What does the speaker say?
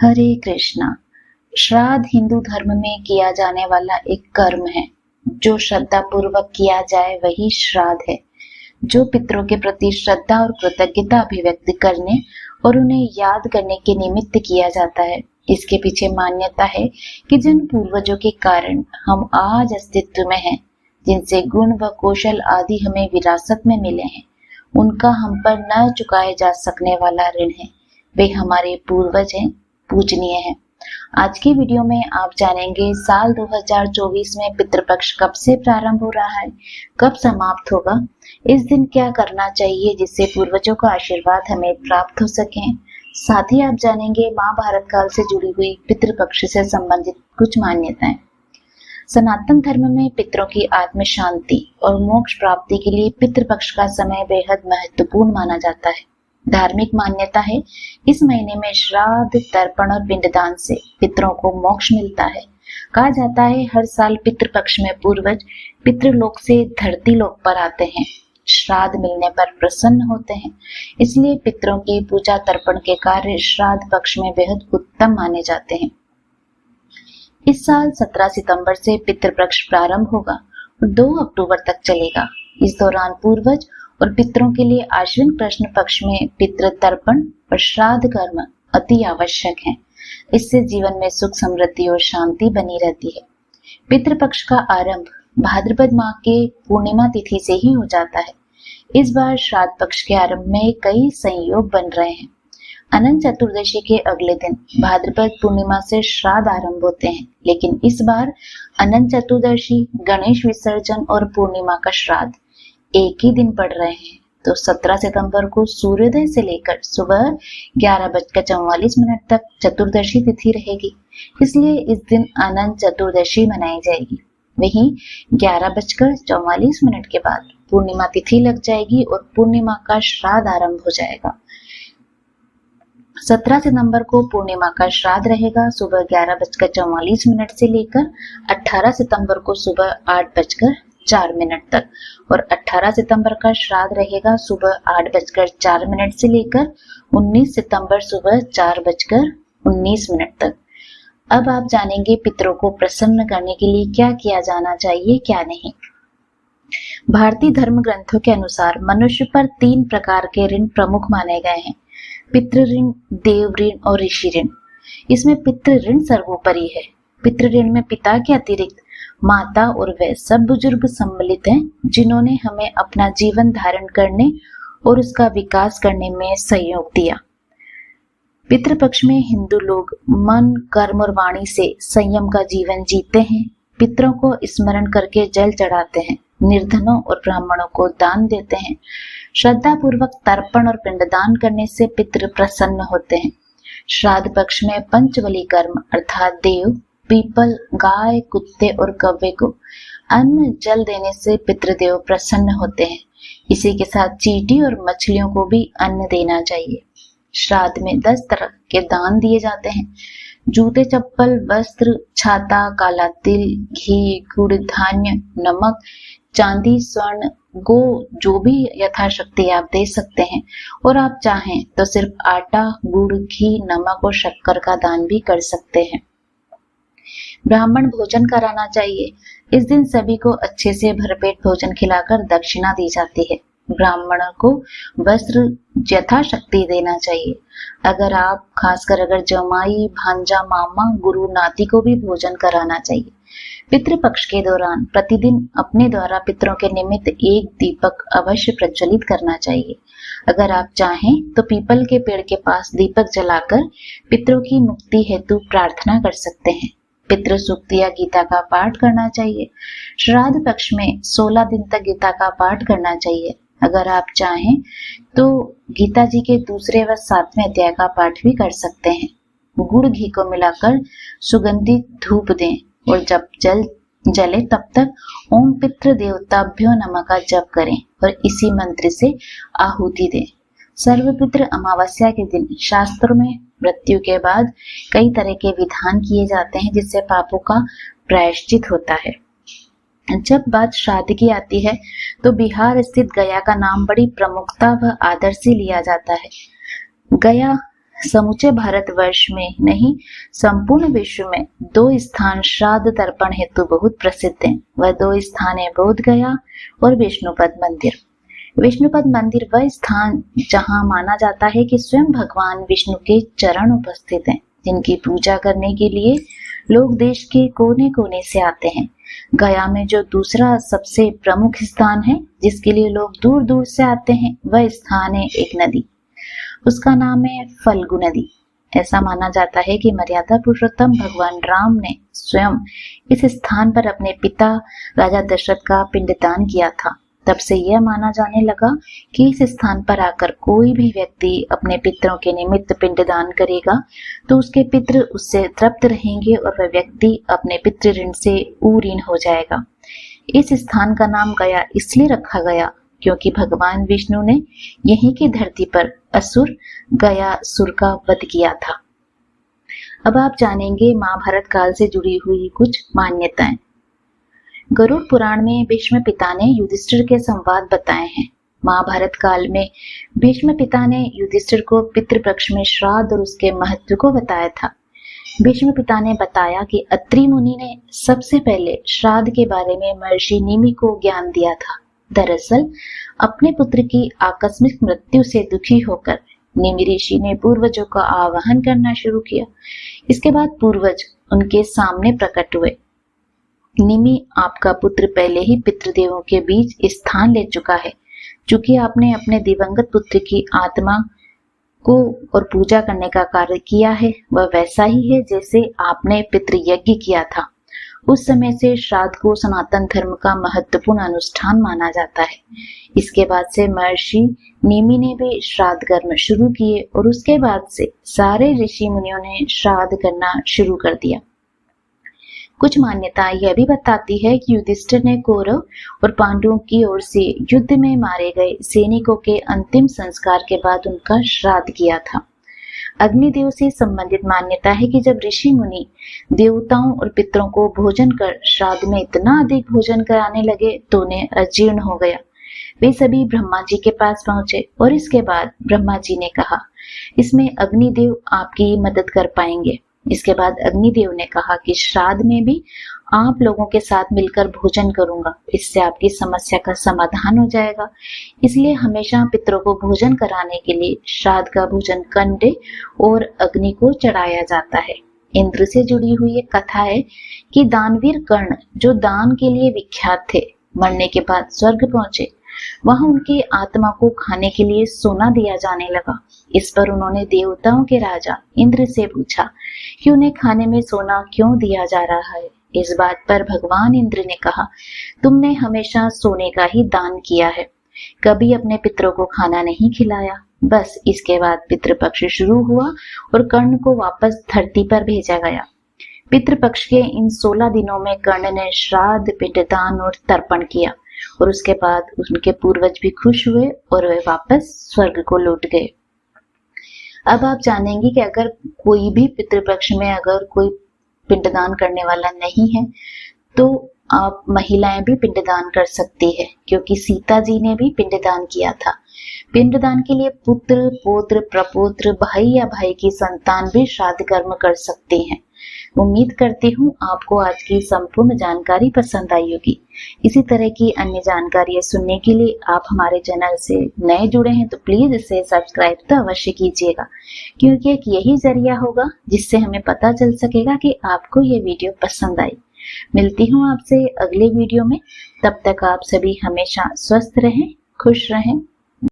हरे कृष्णा। श्राद्ध हिंदू धर्म में किया जाने वाला एक कर्म है। जो श्रद्धा पूर्वक किया जाए वही श्राद्ध है, जो पितरों के प्रति श्रद्धा और कृतज्ञता अभिव्यक्त करने और उन्हें याद करने के निमित्त किया जाता है। इसके पीछे मान्यता है कि जिन पूर्वजों के कारण हम आज अस्तित्व में हैं, जिनसे गुण व कौशल आदि हमें विरासत में मिले हैं, उनका हम पर न चुकाए जा सकने वाला ऋण है। वे हमारे पूर्वज हैं, पूजनीय है। आज की वीडियो में आप जानेंगे साल 2024 में पितृपक्ष कब से प्रारंभ हो रहा है, कब समाप्त होगा, इस दिन क्या करना चाहिए जिससे पूर्वजों का आशीर्वाद हमें प्राप्त हो सके। साथ ही आप जानेंगे महाभारत काल से जुड़ी हुई पितृपक्ष से संबंधित कुछ मान्यताएं। सनातन धर्म में पितरों की आत्म शांति और मोक्ष प्राप्ति के लिए पितृपक्ष का समय बेहद महत्वपूर्ण माना जाता है। धार्मिक मान्यता है इस महीने में श्राद्ध, तर्पण और पिंडदान से पितरों को मोक्ष मिलता है। कहा जाता है हर साल पितृपक्ष में पूर्वज पितृलोक से धरती लोक पर आते हैं, श्राद्ध मिलने पर प्रसन्न होते हैं। इसलिए पितरों की पूजा तर्पण के कार्य श्राद्ध पक्ष में बेहद उत्तम माने जाते हैं। इस साल 17 सितंबर से पितृपक्ष प्रारंभ होगा और 2 अक्टूबर तक चलेगा। इस दौरान पूर्वज और पितरों के लिए आश्विन कृष्ण पक्ष में पितृ तर्पण और श्राद्ध कर्म अति आवश्यक है। इससे जीवन में सुख, समृद्धि और शांति बनी रहती है। पितृपक्ष का आरंभ भाद्रपद माह के पूर्णिमा तिथि से ही हो जाता है। इस बार श्राद्ध पक्ष के आरंभ में कई संयोग बन रहे हैं। अनंत चतुर्दशी के अगले दिन भाद्रपद पूर्णिमा से श्राद्ध आरंभ होते हैं, लेकिन इस बार अनंत चतुर्दशी, गणेश विसर्जन और पूर्णिमा का श्राद्ध एक ही दिन पड़ रहे हैं। तो 17 सितंबर को सूर्योदय से लेकर सुबह 11:44 तक चतुर्दशी तिथि रहेगी। इसलिए इस दिन अनंत चतुर्दशी मनाई जाएगी। वहीं 11:44 के बाद पूर्णिमा तिथि लग जाएगी और पूर्णिमा का श्राद्ध आरंभ हो जाएगा। 17 सितंबर को पूर्णिमा का श्राद्ध रहेगा सुबह 11:44 से लेकर 18 सितंबर को सुबह 8:04 तक, और 18 सितंबर का श्राद्ध रहेगा सुबह 8:04 से लेकर 19 सितंबर सुबह 4:19 तक। अब आप जानेंगे पितरों को प्रसन्न करने के लिए क्या किया जाना चाहिए, क्या नहीं। भारतीय धर्म ग्रंथों के अनुसार मनुष्य पर 3 प्रकार के ऋण प्रमुख माने गए हैं: पितृ ऋण, देव ऋण और ऋषि ऋण। इसमें पितृ ऋण सर्वोपरि है। पितृ ऋण में पिता के अतिरिक्त माता और वे सब बुजुर्ग सम्मिलित हैं, जिन्होंने हमें अपना जीवन धारण करने और उसका विकास करने में सहयोग दिया। पितृपक्ष में हिंदू लोग मन, कर्म और वाणी से संयम का जीवन जीते हैं। पितरों को स्मरण करके जल चढ़ाते हैं, निर्धनों और ब्राह्मणों को दान देते हैं। श्रद्धा पूर्वक तर्पण और पिंडदान करने से पितृ प्रसन्न होते हैं। श्राद्ध पक्ष में पंचबली कर्म अर्थात देव, पीपल, गाय, कुत्ते और कौवे को अन्न जल देने से पितृदेव प्रसन्न होते हैं। इसी के साथ चींटी और मछलियों को भी अन्न देना चाहिए। श्राद्ध में 10 तरह के दान दिए जाते हैं: जूते, चप्पल, वस्त्र, छाता, काला तिल, घी, गुड़, धान्य, नमक, चांदी, स्वर्ण, गो, जो भी यथाशक्ति आप दे सकते हैं। और आप चाहें तो सिर्फ आटा, गुड़, घी, नमक और शक्कर का दान भी कर सकते हैं। ब्राह्मण भोजन कराना चाहिए। इस दिन सभी को अच्छे से भरपेट भोजन खिलाकर दक्षिणा दी जाती है। ब्राह्मणों को वस्त्र यथाशक्ति देना चाहिए। खासकर अगर जमाई, भांजा, मामा, गुरु, नाती को भी भोजन कराना चाहिए। पितृपक्ष के दौरान प्रतिदिन अपने द्वारा पितरों के निमित्त एक दीपक अवश्य प्रज्वलित करना चाहिए। अगर आप चाहें तो पीपल के पेड़ के पास दीपक जलाकर पितरों की मुक्ति हेतु प्रार्थना कर सकते हैं। पितृ सूक्त या गीता का पाठ करना चाहिए। श्राद्ध पक्ष में 16 दिन तक गीता का पाठ करना चाहिए। अगर आप चाहें तो गीता जी के दूसरे व 7वें अध्याय का पाठ भी कर सकते हैं। गुड़ घी को मिलाकर सुगंधित धूप दें और जब जल जले तब तक ओम पितृ देवताभ्यो नमः का जप करें और इसी मंत्र से आहुति दें। सर्वपितृ अमावस्या के दिन शास्त्रों में मृत्यु के बाद कई तरह के विधान किए जाते हैं, जिससे पापों का प्रायश्चित होता है। जब बात श्राद्ध की आती है तो बिहार स्थित गया का नाम बड़ी प्रमुखता व आदर से लिया जाता है। गया समूचे भारतवर्ष में नहीं, संपूर्ण विश्व में 2 स्थान श्राद्ध तर्पण हेतु बहुत प्रसिद्ध हैं। वह 2 स्थान है बोध गया और विष्णुपद मंदिर। विष्णुपद मंदिर वह स्थान जहां माना जाता है कि स्वयं भगवान विष्णु के चरण उपस्थित हैं, जिनकी पूजा करने के लिए लोग देश के कोने कोने से आते हैं। गया में जो दूसरा सबसे प्रमुख स्थान है जिसके लिए लोग दूर दूर से आते हैं, वह स्थान है एक नदी, उसका नाम है फल्गु नदी। ऐसा माना जाता है कि मर्यादा पुरुषोत्तम भगवान राम ने स्वयं इस स्थान पर अपने पिता राजा दशरथ का पिंडदान किया था। तब से यह माना जाने लगा कि इस स्थान पर आकर कोई भी व्यक्ति अपने पितरों के निमित्त पिंडदान करेगा तो उसके पितृ उससे तृप्त रहेंगे और वह व्यक्ति अपने पितृ ऋण से ऊऋण हो जाएगा। इस स्थान का नाम गया इसलिए रखा गया क्योंकि भगवान विष्णु ने यहीं की धरती पर असुर गयासुर का वध किया था। अब आप जानेंगे महाभारत काल से जुड़ी हुई कुछ मान्यताएं। गरुड़ पुराण में भीष्म पिता ने युधिष्ठिर के संवाद बताए हैं। महाभारत काल में भीष्म पिता ने युधिष्ठिर को पितृपक्ष में श्राद्ध और उसके महत्व को बताया था। भीष्म पिता ने बताया कि अत्रि मुनि ने सबसे पहले श्राद्ध के बारे में महर्षि निमि को ज्ञान दिया था। दरअसल अपने पुत्र की आकस्मिक मृत्यु से दुखी होकर निमि ऋषि ने पूर्वजों का आवाहन करना शुरू किया। इसके बाद पूर्वज उनके सामने प्रकट हुए। निमि, आपका पुत्र पहले ही पितृदेवों के बीच स्थान ले चुका है। चूंकि आपने अपने दिवंगत पुत्र की आत्मा को और पूजा करने का कार्य किया है, वह वैसा ही है जैसे आपने पितृयज्ञ किया था। उस समय से श्राद्ध को सनातन धर्म का महत्वपूर्ण अनुष्ठान माना जाता है। इसके बाद से महर्षि निमि ने भी श्राद्ध कर्म शुरू किए और उसके बाद से सारे ऋषि मुनियों ने श्राद्ध करना शुरू कर दिया। कुछ मान्यताएं यह भी बताती है कि युधिष्ठिर ने कौरव और पांडवों की ओर से युद्ध में मारे गए सैनिकों के अंतिम संस्कार के बाद उनका श्राद्ध किया था। अग्निदेव से संबंधित मान्यता है कि जब ऋषि मुनि देवताओं और पितरों को भोजन कर श्राद्ध में इतना अधिक भोजन कराने लगे तो उन्हें अजीर्ण हो गया। वे सभी ब्रह्मा जी के पास पहुंचे और इसके बाद ब्रह्मा जी ने कहा, इसमें अग्निदेव आपकी मदद कर पाएंगे। इसके बाद अग्निदेव ने कहा कि श्राद्ध में भी आप लोगों के साथ मिलकर भोजन करूंगा, इससे आपकी समस्या का समाधान हो जाएगा। इसलिए हमेशा पितरों को भोजन कराने के लिए श्राद्ध का भोजन कंडे और अग्नि को चढ़ाया जाता है। इंद्र से जुड़ी हुई एक कथा है कि दानवीर कर्ण, जो दान के लिए विख्यात थे, मरने के बाद स्वर्ग पहुंचे। वहां उनकी आत्मा को खाने के लिए सोना दिया जाने लगा। इस पर उन्होंने देवताओं के राजा इंद्र से पूछा कि उन्हें खाने में सोना क्यों दिया जा रहा है। इस बात पर भगवान इंद्र ने कहा, तुमने हमेशा सोने का ही दान किया है, कभी अपने पितरों को खाना नहीं खिलाया। बस इसके बाद पितृपक्ष शुरू हुआ और कर्ण को वापस धरती पर भेजा गया। पितृपक्ष के इन 16 दिनों में कर्ण ने श्राद्ध, पिंडदान और तर्पण किया और उसके बाद उनके पूर्वज भी खुश हुए और वे वापस स्वर्ग को लौट गए। अब आप जानेंगे कि अगर कोई भी पितृपक्ष में अगर कोई पिंडदान करने वाला नहीं है तो आप महिलाएं भी पिंडदान कर सकती है, क्योंकि सीता जी ने भी पिंडदान किया था। पिंडदान के लिए पुत्र, पौत्र, प्रपौत्र, भाई या भाई की संतान भी श्राद्ध कर्म कर सकते हैं। उम्मीद करती हूँ आपको आज की संपूर्ण जानकारी पसंद आई होगी। इसी तरह की अन्य जानकारियां सुनने के लिए आप हमारे चैनल से नए जुड़े हैं तो प्लीज इसे सब्सक्राइब तो अवश्य कीजिएगा, क्योंकि एक यही जरिया होगा जिससे हमें पता चल सकेगा कि आपको ये वीडियो पसंद आई। मिलती हूँ आपसे अगले वीडियो में, तब तक आप सभी हमेशा स्वस्थ रहें, खुश रहें।